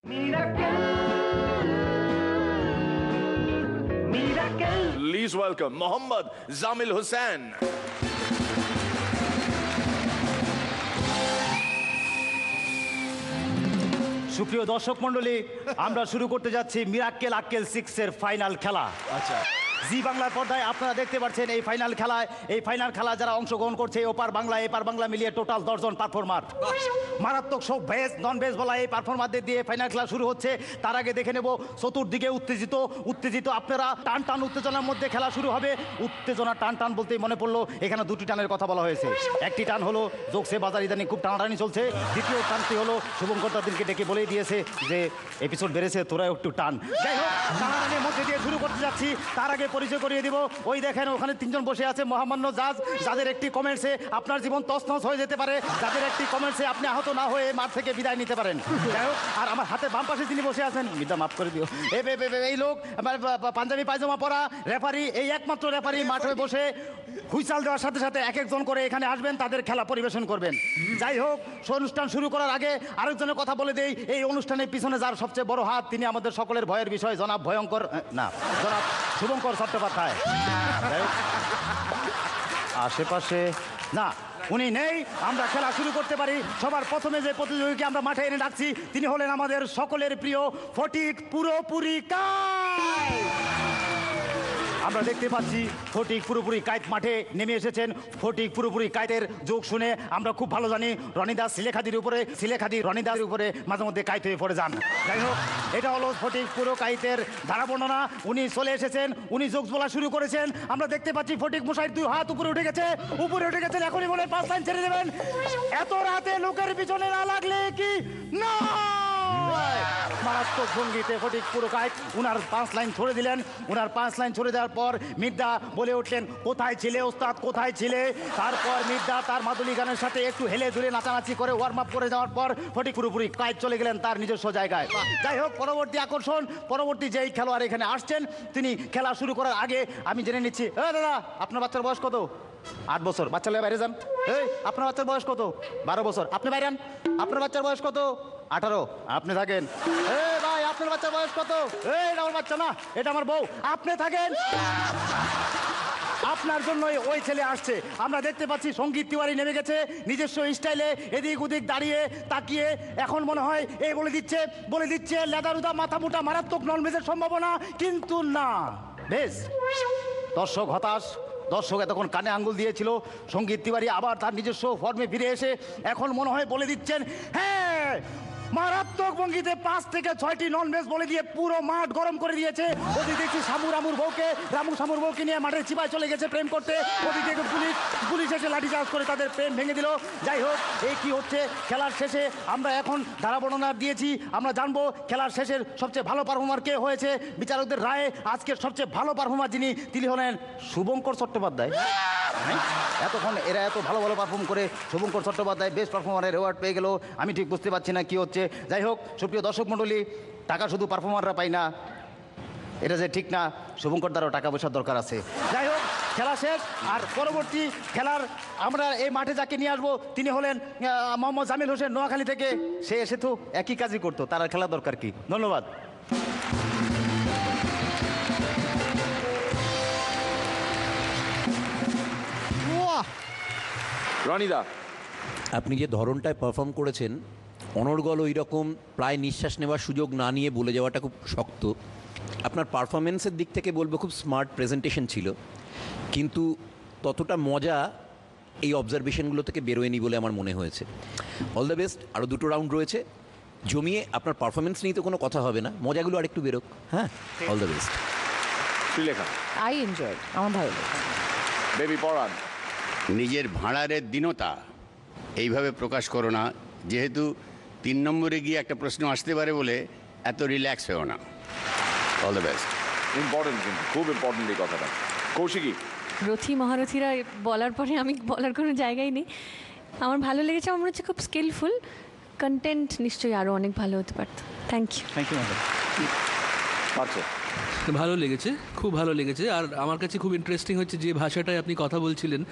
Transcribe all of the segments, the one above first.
Please welcome Mohammad Zamil Hussain. সুপ্রিয় দর্শক মণ্ডলী, আমরা শুরু করতে যাচ্ছি মিরাক্কেল আক্কেল 6 এর ফাইনাল খেলা। আচ্ছা, জি বাংলার পর্দায় আপনারা দেখতে পাচ্ছেন এই ফাইনাল খেলা যারা অংশগ্রহণ করছে ওপার বাংলা এপার বাংলা মিলিয়ে টোটাল 10 জন পারফর্মার। মারাত্মক সব ভেজ নন ভেজ বলা এই পারফর্মারদের দিয়ে ফাইনাল খেলা শুরু হচ্ছে। তার আগে দেখে নেব চতুর্দিকে উত্তেজিত আপনারা টান উত্তেজনার মধ্যে খেলা শুরু হবে। উত্তেজনা টান বলতেই মনে পড়লো এখানে দুটি টানের কথা বলা হয়েছে। একটি টান হলো যোগসে বাজার ইদানি খুব টানাটানি চলছে। দ্বিতীয় টানটি হলো শুভঙ্কর তাদেরকে ডেকে বলেই দিয়েছে যে এপিসোড বেড়েছে, তোরা একটু টান। যাই হোক, টানাটানির মধ্যে দিয়ে শুরু করতে যাচ্ছি। তার আগে পরিচয় করিয়ে দিব, ওই দেখেন ওখানে তিনজন বসে আছে মহামান্য জাজ, যাদের একটি কমেন্টসে আপনার জীবন তছনছ হয়ে যেতে পারে, যাদের একটি কমেন্টসে আপনি আহত না হয়ে মাঠ থেকে বিদায় নিতে পারেন। যাই হোক, আর আমার হাতে বাম পাশে যিনি বসে আছেন, মিডা মাফ করে দিও, এই লোক পাঞ্জাবি পায়জামা পরা রেফারি, এই একমাত্র রেফারি মাঠে বসে হুইসাল দেওয়ার সাথে সাথে এক একজন করে এখানে আসবেন, তাদের খেলা পরিবেশন করবেন। যাই হোক, অনুষ্ঠান শুরু করার আগে আরেকজনের কথা বলে দেই, এই অনুষ্ঠানের পিছনে যার সবচেয়ে বড় হাত, তিনি আমাদের সকলের ভয়ের বিষয়, জনাব শুভঙ্কর চট্টোপাধ্যায়। আশেপাশে না, উনি নেই, আমরা খেলা শুরু করতে পারি। সবার প্রথমে যে প্রতিযোগীকে আমরা মাঠে এনে ডাকছি তিনি হলেন আমাদের সকলের প্রিয় ফটিক পুরোপুরি কায়েত। আমরা দেখতে পাচ্ছি ফটিক পুরোপুরি কায়েত মাঠে নেমে এসেছেন। ফটিক পুরোপুরি কায়েতের যোগ শুনে আমরা খুব ভালো জানি রনিদাস সিলেখাদি রনিদাসের উপরে মাঝে মধ্যে কায়েত হয়ে পড়ে যান। যাই হোক, এটা হলো ফটিক পুরো কায়েতের ধারা বর্ণনা। উনি চলে এসেছেন, উনি যোগ বলা শুরু করেছেন। আমরা দেখতে পাচ্ছি ফটিক মশাইয়ের 2 হাত উপরে উঠে গেছেন, এখনই মনে 5 লাইন ছেড়ে দেবেন। এত রাতে লোকের পিছনে না লাগলে কি না, মারাত্মক ভঙ্গিতে ফটিক পুরো কায়েত উনার 5 লাইন ছড়ে দিলেন। উনার 5 লাইন ছড়ে দেওয়ার পর মির্জা বলে উঠলেন, কোথায় ছিলে ওস্তাদ, কোথায় ছিলে? তারপর মির্জা তার মাদুলি গানের সাথে একটু হেলে ধুলে নাচানাচি করে ওয়ার্ম আপ করে যাওয়ার পর ফটিক পুরোপুরি কায়েত চলে গেলেন তার নিজস্ব জায়গায়। যাই হোক, পরবর্তী আকর্ষণ, পরবর্তী যেই খেলোয়াড় এখানে আসছেন তিনি খেলা শুরু করার আগে আমি জেনে নিচ্ছি, দাদা আপনার বাচ্চার বয়স কত? 8 বছর। বাচ্চা লেগে বাইরে যান। আপনার বাচ্চার বয়স কত? 12 বছর। আপনি বাইরে যান। আপনার বাচ্চার বয়স কত? 18। আপনি থাকেন। ভাই আপনার বাচ্চার বয়স কত? এটা আমার বাচ্চা না, এটা আমার বউ। আপনি থাকেন। আপনার জন্যই ওই ছেলে আসছে। আমরা দেখতে পাচ্ছি সঙ্গীত তিওয়ারি নেমে গেছে নিজস্ব স্টাইলে, এদিক ওদিক দাঁড়িয়ে তাকিয়ে এখন মনে হয় এই বলে দিচ্ছে লেদারুদা মাথা মোটা মারাত্মক নন ভেজের সম্ভাবনা, কিন্তু না বেশ। দর্শক হতাশ, দর্শক এতক্ষণ কানে আঙ্গুল দিয়েছিল। সঙ্গীত তিওয়ারি আবার তার নিজস্ব ফর্মে ফিরে এসে এখন মনে হয় বলে দিচ্ছেন, হ্যাঁ মারাত্মক ভঙ্গিতে 5 থেকে 6টি নন ভেজ বলে দিয়ে পুরো মাঠ গরম করে দিয়েছে। ওদিকে দেখছি রামু শামুর বউকে নিয়ে মাঠের চিপায় চলে গেছে প্রেম করতে। ওদিকে পুলিশ এসে লাঠিচার্জ করে তাদের প্রেম ভেঙে দিল। যাই হোক, এই কি হচ্ছে খেলার শেষে আমরা এখন ধারা বর্ণনা দিয়েছি, আমরা জানবো খেলার শেষের সবচেয়ে ভালো পারফর্মার কে হয়েছে। বিচারকদের রায়ে আজকের সবচেয়ে ভালো পারফর্মার তিনি হলেন শুভঙ্কর চট্টোপাধ্যায়। এতক্ষণ এরা এত ভালো পারফর্ম করে শুভঙ্কর চট্টোপাধ্যায় বেস্ট পারফর্মারের অ্যাওয়ার্ড পেয়ে গেল। আমি ঠিক বুঝতে পারছি না কি হচ্ছে। যাই হোক, সুপ্রিয় দর্শক মণ্ডলী, টাকা শুধু পারফর্মাররা পায় না, এটা যে ঠিক না, শুভঙ্কর দ্বারাও টাকা পয়সার দরকার আছে। যাই হোক, খেলা শেষ। আর পরবর্তী খেলার আমরা এই মাঠে যাকে নিয়ে আসবো তিনি হলেন মোহাম্মদ জামিল হোসেন নোয়াখালী থেকে। সে এসে তো একই কাজই করতো, তার আর খেলার দরকার কি। ধন্যবাদ। রনিদা, আপনি যে ধরনটায় পারফর্ম করেছেন, অনর্গল ওই রকম প্রায় নিঃশ্বাস নেওয়ার সুযোগ না নিয়ে বলে যাওয়াটা খুব শক্ত। আপনার পারফরমেন্সের দিক থেকে বলবো খুব স্মার্ট প্রেজেন্টেশন ছিল, কিন্তু ততটা মজা এই অবজারভেশনগুলো থেকে বেরোয়নি বলে আমার মনে হয়েছে। All the best. আরও 2টো রাউন্ড রয়েছে, জমিয়ে আপনার পারফরমেন্স নিয়ে তো কোনো কথা হবে না, মজাগুলো আরেকটু বেরোক। হ্যাঁ, all the best. Sreelekha, I enjoy, আমার ভালো লাগে। বেবি পরাণ, নিজের ভাঁড়ারের দীনতা এইভাবে প্রকাশ করো না, যেহেতু 3 নম্বরে গিয়ে একটা প্রশ্ন আসতে পারে বলে এত রিল্যাক্স হয়েও না। All the best. ইম্পর্টেন্ট, কিন্তু খুব ইম্পর্টেন্ট এই কথাটা। কৌশিকী, রথী মহারথীরা বলার পরে আমি বলার কোনো জায়গাই নেই। আমার ভালো লেগেছে, আমার মনে হচ্ছে খুব স্কিলফুল। কন্টেন্ট নিশ্চয়ই আরও অনেক ভালো হতে পারত। Thank you madam. আচ্ছা। ভালো লেগেছে, খুব ভালো লেগেছে। আর আমার কাছে খুব ইন্টারেস্টিং হচ্ছে যে ভাষাটায় আপনি কথা বলছিলেন।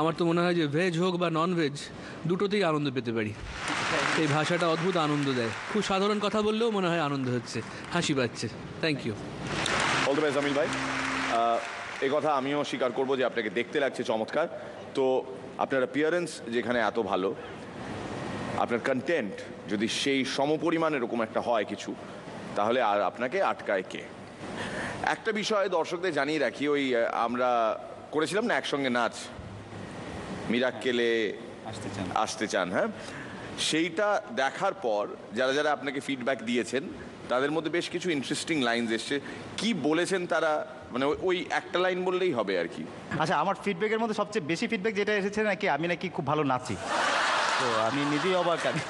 আমার তো মনে হয় যে ভেজ হোক বা নন ভেজ দুটোতেই আনন্দ পেতে পারি। এই ভাষাটা অদ্ভুত আনন্দ দেয়। খুব সাধারণ কথা বললেও মনে হয় আনন্দ হচ্ছে, হাসি পাচ্ছে। Thank you. All the best Jamil ভাই। এই কথা আমিও স্বীকার করবো যে আপনাকে দেখতে লাগছে চমৎকার। তো আপনার অ্যাপিয়ারেন্স যেখানে এত ভালো, আপনার কন্টেন্ট যদি সেই সমপরিমাণ এরকম একটা হয় কিছু, তাহলে আর আপনাকে আটকায় কে? একটা বিষয় দর্শকদের জানিয়ে রাখি, ওই আমরা করেছিলাম না একসঙ্গে নাচ, মিরাক্কেলে আসতে চান, হ্যাঁ, সেইটা দেখার পর যারা যারা আপনাকে ফিডব্যাক দিয়েছেন তাদের মধ্যে বেশ কিছু ইন্টারেস্টিং লাইনস এসছে। কি বলেছেন তারা? মানে ওই একটা লাইন বললেই হবে আর কি। আচ্ছা, আমার ফিডব্যাকের মধ্যে সবচেয়ে বেশি ফিডব্যাক যেটা এসেছে নাকি আমি নাকি খুব ভালো নাচি। তো আমি নিজেই অবাক আমি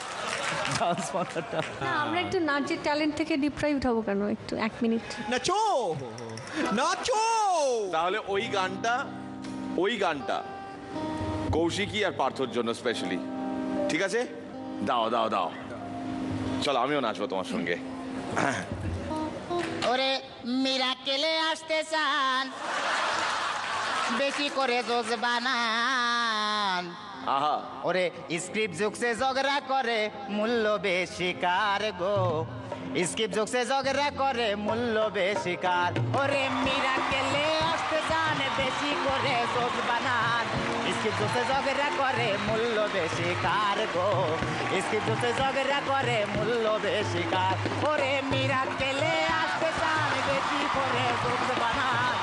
ডান্স মাস্টারটা। না, আমরা একটু নাচের ট্যালেন্ট থেকে ডিপ্রাইভড হবো কেন? একটু 1 মিনিট নাচো নাচো। তাহলে ওই গানটা কৌশিকী আর পার্থর জন্য স্পেশালি, ঠিক আছে? দাও দাও দাও, চলো আমিও নাচবো তোমার সঙ্গে। ওরে মিরাকেলে আসতে চান, বেশি করে জোজ বানান। আহা, ওরে স্ক্রিপ্ট জোকসে ঝগড়া করে মূল্য বেশি কার গো, স্ক্রিপ্ট জোকসে ঝগড়া করে মূল্য বেশি কার। ওরে মিরাকেলে আসতে চান, বেশি করে জোজ বানান। স্ক্রিপ্ট জোকসে ঝগড়া করে মূল্য বেশি কার গো, স্ক্রিপ্ট জোকসে ঝগড়া করে মূল্য বেশি কার। ওরে মিরাকেলে আসতে চান, বেশি করে জোজ বানান।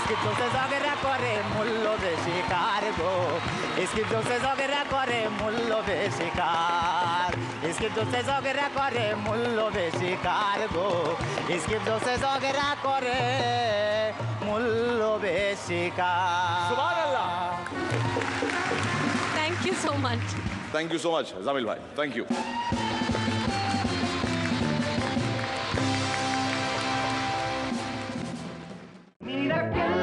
স্ক্রিপ্ট জোকসে ঝগড়া করে মূল্য বেশি কার গো, স্ক্রিপ্ট জোকসে ঝগড়া করে মূল্য বেশি কার। স্ক্রিপ্ট জোকসে ঝগড়া করে মূল্য বেশি কার গো, স্ক্রিপ্ট জোকসে ঝগড়া করে মূল্য বেশি কার। সুবহানাল্লাহ। Thank you so much. Thank you so much Jamil ভাই, থ্যাংক ইউ। মিরাকেল